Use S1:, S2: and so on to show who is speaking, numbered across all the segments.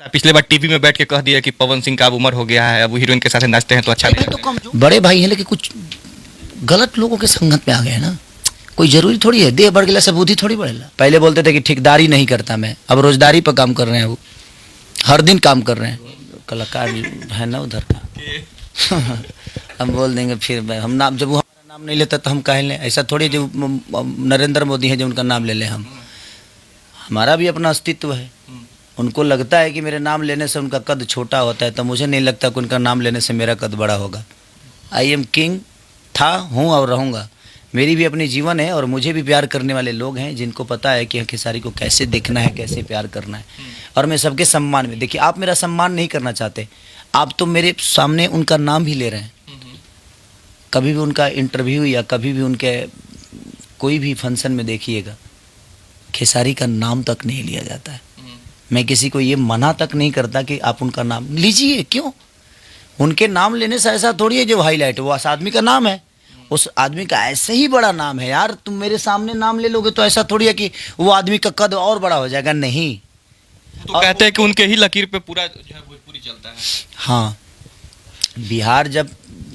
S1: पिछले बार टीवी में बैठ के कह दिया कि पवन सिंह का अब उम्र हो गया है, अब वो हीरोइन के साथ नाचते हैं तो अच्छा नहीं लगता।
S2: तो बड़े भाई हैं लेकिन कुछ गलत लोगों के संगत में आ गए ना। कोई जरूरी थोड़ी है देह बढ़ गया से बुद्धि थोड़ी बढ़ेला। पहले बोलते थे कि ठेकेदारी नहीं करता मैं, अब रोजदारी पर काम कर रहे हैं। वो हर दिन काम कर रहे हैं। कलाकार है ना उधर का हम बोल देंगे फिर हम नाम, जब वो हमारा नाम नहीं लेता तो हम कह लें। ऐसा थोड़ी जो नरेंद्र मोदी है जो उनका नाम ले लें हम। हमारा भी अपना अस्तित्व है। उनको लगता है कि मेरे नाम लेने से उनका कद छोटा होता है, तो मुझे नहीं लगता कि उनका नाम लेने से मेरा कद बड़ा होगा। आई एम किंग, था, हूँ और रहूँगा। मेरी भी अपनी जीवन है और मुझे भी प्यार करने वाले लोग हैं जिनको पता है कि खेसारी को कैसे देखना है, कैसे प्यार करना है। और मैं सबके सम्मान में, देखिए आप मेरा सम्मान नहीं करना चाहते, आप तो मेरे सामने उनका नाम भी ले रहे हैं। कभी भी उनका इंटरव्यू या कभी भी उनके कोई भी फंक्शन में देखिएगा, खेसारी का नाम तक नहीं लिया जाता है। मैं किसी को ये मना तक नहीं करता कि आप उनका नाम लीजिए। क्यों? उनके नाम लेने से ऐसा थोड़ी है जो हाईलाइट, वो उस आदमी का नाम है, उस आदमी का ऐसे ही बड़ा नाम है। यार तुम मेरे सामने नाम ले लोगे तो ऐसा थोड़ी है कि वो आदमी का कद और बड़ा हो जाएगा। नहीं,
S1: तो कहते हैं कि उनके ही लकीर पे पूरा जो है भोजपुरी चलता है।
S2: हाँ, बिहार जब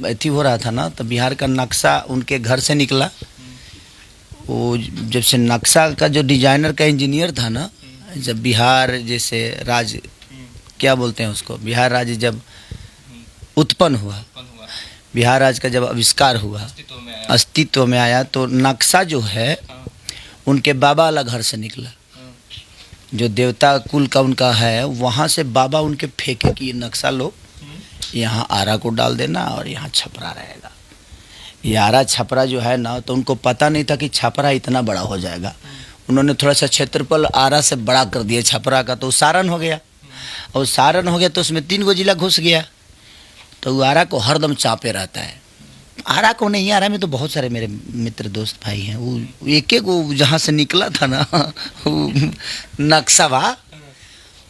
S2: अथी हो रहा था ना, तो बिहार का नक्शा उनके घर से निकला। वो जब से नक्शा का जो डिजाइनर का इंजीनियर था ना, जब बिहार जैसे राज्य, क्या बोलते हैं उसको, बिहार राज्य जब उत्पन्न हुआ, बिहार राज्य का जब आविष्कार हुआ, अस्तित्व में आया, तो नक्शा जो है उनके बाबा वाला घर से निकला। जो देवता कुल का उनका है, वहाँ से बाबा उनके फेंके कि ये नक्शा लो, यहाँ आरा को डाल देना और यहाँ छपरा रहेगा। ये आरा छपरा जो है ना, तो उनको पता नहीं था कि छपरा इतना बड़ा हो जाएगा। उन्होंने थोड़ा सा क्षेत्रफल आरा से बड़ा कर दिया छपरा का, तो सारण हो गया। और सारण हो गया तो उसमें 3 गो जिला घुस गया। तो वो आरा को हरदम चापे रहता है। आरा को नहीं, आरा में तो बहुत सारे मेरे मित्र दोस्त भाई हैं। वो एक एक वो जहाँ से निकला था ना वो नक्शा बा,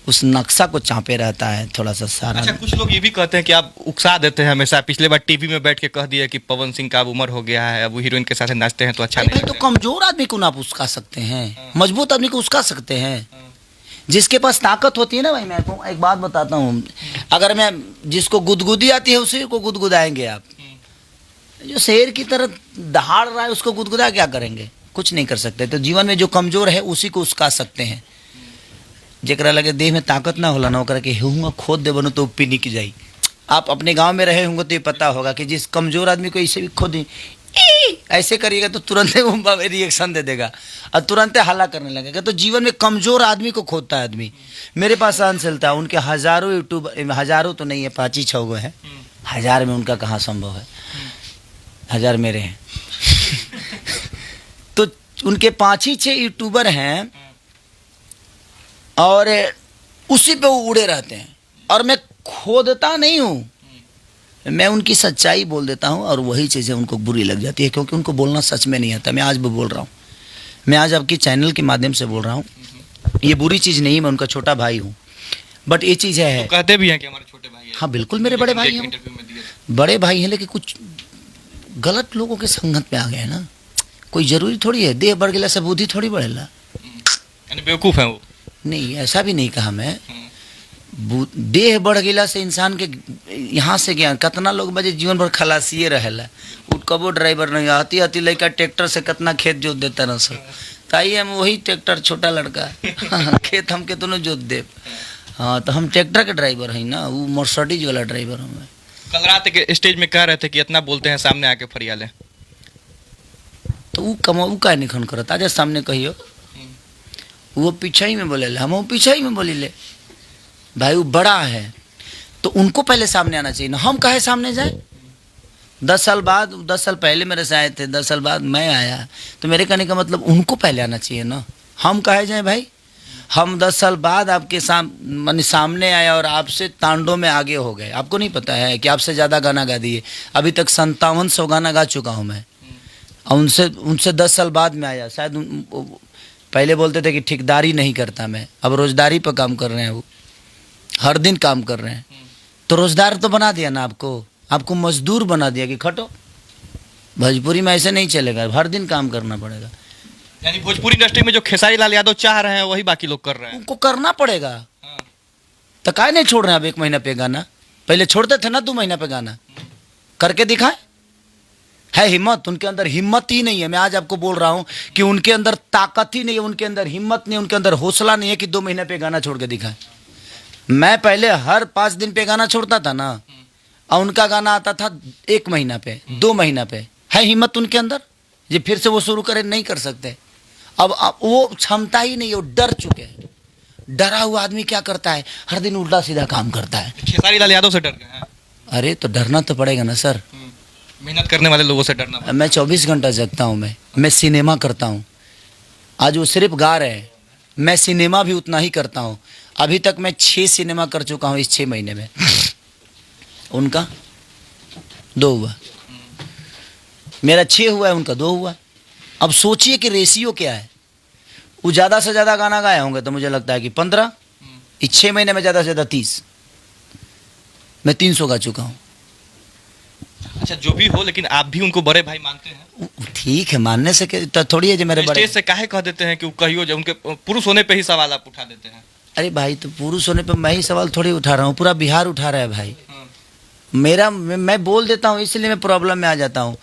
S2: उस नक्शा को चापे रहता है थोड़ा सा सारा।
S1: अच्छा, कुछ लोग ये भी कहते हैं कि आप उकसा देते हैं हमेशा। पिछले बार टीवी में बैठ के कह दिया कि पवन सिंह का अब उम्र हो गया है, अब वो हीरोइन के साथ नाचते हैं तो अच्छा नहीं लगता।
S2: तो कमजोर आदमी को ना आप उस्का सकते हैं, मजबूत आदमी को उस्का सकते हैं। जिसके पास ताकत होती है ना भाई, मैं आपको एक बात बताता हूँ, अगर मैं जिसको गुदगुदी आती है उसी को गुदगुदाएंगे आप। जो शेर की तरह दहाड़ रहा है उसको गुदगुदा क्या करेंगे? कुछ नहीं कर सकते। तो जीवन में जो कमजोर है उसी को उस्का सकते हैं। जेकरा लगे देह में ताकत ना होला ना, ओकरा के हुआ खोद दे बनो तो पिनिक जाई। आप अपने गांव में रहे होंगे तो ये पता होगा कि जिस कमजोर आदमी को इसे भी खोद ऐसे करिएगा तो तुरंत वो रिएक्शन दे देगा और तुरंत हल्ला करने लगेगा। तो जीवन में कमजोर आदमी को खोदता है आदमी। मेरे पास सहनशीलता है, उनके हजारों यूट्यूब, हजारों तो नहीं है, 5-6 गो है। 1000 में उनका कहाँ संभव है, 1000 मेरे हैं तो उनके 5-6 यूट्यूबर हैं और उसी पे वो उड़े रहते हैं। और मैं खोदता नहीं हूँ, मैं उनकी सच्चाई बोल देता हूँ और वही चीज़ें उनको बुरी लग जाती है, क्योंकि उनको बोलना सच में नहीं आता। मैं आज भी बोल रहा हूँ, मैं आज आपकी चैनल के माध्यम से बोल रहा हूँ, ये बुरी चीज़ नहीं, मैं उनका छोटा भाई हूँ, बट ये चीज़ है।
S1: तो कहते भी हैं कि हमारे छोटे भाई हैं।
S2: हाँ बिल्कुल, मेरे बड़े भाई हैं, बड़े भाई हैं, लेकिन कुछ गलत लोगों के संगत में आ गए ना। कोई जरूरी थोड़ी है देह बढ़ गया से बुद्धि थोड़ी बढ़ेला।
S1: यानी बेवकूफ़ है वो? नहीं,
S2: ऐसा भी नहीं कहा मैं। देह बढ़ गया से इंसान के यहाँ से ज्ञान, कितना लोग बजे जीवन भर खलासिए रहेला, कबो ड्राइवर नहीं आती आती लड़का ट्रैक्टर से कितना खेत जोत देता ना सर। ताई हम वही ट्रैक्टर छोटा लड़का खेत हम कितनों जोत दे। हाँ, तो हम ट्रैक्टर के ड्राइवर हैं ना, वो मर्सिडीज वाला ड्राइवर हूँ मैं।
S1: कल रात के स्टेज में कह रहे थे कि इतना बोलते हैं, सामने आके फरिया लें।
S2: तो वो कमाऊ का निखन करता आजा सामने कहियो, वो पीछे ही में बोले, हम पीछे ही में बोली ले भाई। वो बड़ा है तो उनको पहले सामने आना चाहिए ना, हम काहे सामने जाए। 10 साल बाद, 10 साल पहले मेरे से आए थे, 10 साल बाद मैं आया, तो मेरे कहने का मतलब उनको पहले आना चाहिए ना, हम काहे जाए भाई। हम 10 साल बाद आपके सामने आए और आपसे तांडों में आगे हो गए। आपको नहीं पता है कि आपसे ज़्यादा गाना गा दिए, अभी तक 5700 गाना गा चुका हूँ मैं, और उनसे 10 साल बाद में आया। शायद पहले बोलते थे कि ठेकेदारी नहीं करता मैं, अब रोजदारी पर काम कर रहे हैं। वो हर दिन काम कर रहे हैं, तो रोजगार तो बना दिया ना आपको मजदूर बना दिया कि खटो। भोजपुरी में ऐसे नहीं चलेगा, हर दिन काम करना पड़ेगा।
S1: यानी भोजपुरी इंडस्ट्री में जो खेसारी लाल यादव चाह रहे हैं वही बाकी लोग कर रहे हैं,
S2: उनको करना पड़ेगा। तो काहे नहीं छोड़ रहे हैं अब 1 महीना पे गाना? पहले छोड़ते थे ना 2 महीना पे गाना, करके दिखाए। है हिम्मत? उनके अंदर हिम्मत ही नहीं है। मैं आज आपको बोल रहा हूं कि उनके अंदर ताकत ही नहीं है, उनके अंदर हिम्मत नहीं है, उनके अंदर हौसला नहीं है कि 2 महीने पे गाना छोड़ के दिखाए। मैं पहले हर 5 दिन पे गाना छोड़ता था ना, और उनका गाना आता था 1 महीना पे, 2 महीना पे। है हिम्मत उनके अंदर? ये फिर से वो शुरू करें, नहीं कर सकते। अब वो क्षमता ही नहीं है, वो डर चुके हैं। डरा हुआ आदमी क्या करता है? हर दिन उल्टा सीधा काम करता है।
S1: खेसारी लाल यादव से डर गए हैं।
S2: अरे तो डरना तो पड़ेगा ना सर।
S1: मेहनत करने वाले लोगों से डरना पड़ता
S2: मैं 24 घंटा जगता हूँ, मैं सिनेमा करता हूँ। आज वो सिर्फ गा रहे हैं, मैं सिनेमा भी उतना ही करता हूँ। अभी तक मैं 6 सिनेमा कर चुका हूँ इस 6 महीने में। उनका 2 हुआ, मेरा 6 हुआ है, उनका 2 हुआ। अब सोचिए कि रेशियो क्या है। वो ज़्यादा से ज़्यादा गाना गाए होंगे तो मुझे लगता है कि 15, इस 6 महीने में ज़्यादा से ज़्यादा 30, मैं 300 गा चुका हूँ।
S1: अच्छा जो भी हो, लेकिन आप भी उनको बड़े भाई मानते हैं।
S2: ठीक है, मानने से तो थोड़ी है जो मेरे बड़े।
S1: स्टेज से काहे कह देते हैं कि वो कहियो जब उनके पुरुष होने पे ही सवाल आप उठा देते हैं।
S2: अरे भाई, तो पुरुष होने पे मैं ही सवाल थोड़ी उठा रहा हूँ, पूरा बिहार उठा रहा है भाई। मैं बोल देता हूँ, इसलिए मैं प्रॉब्लम में आ जाता हूँ।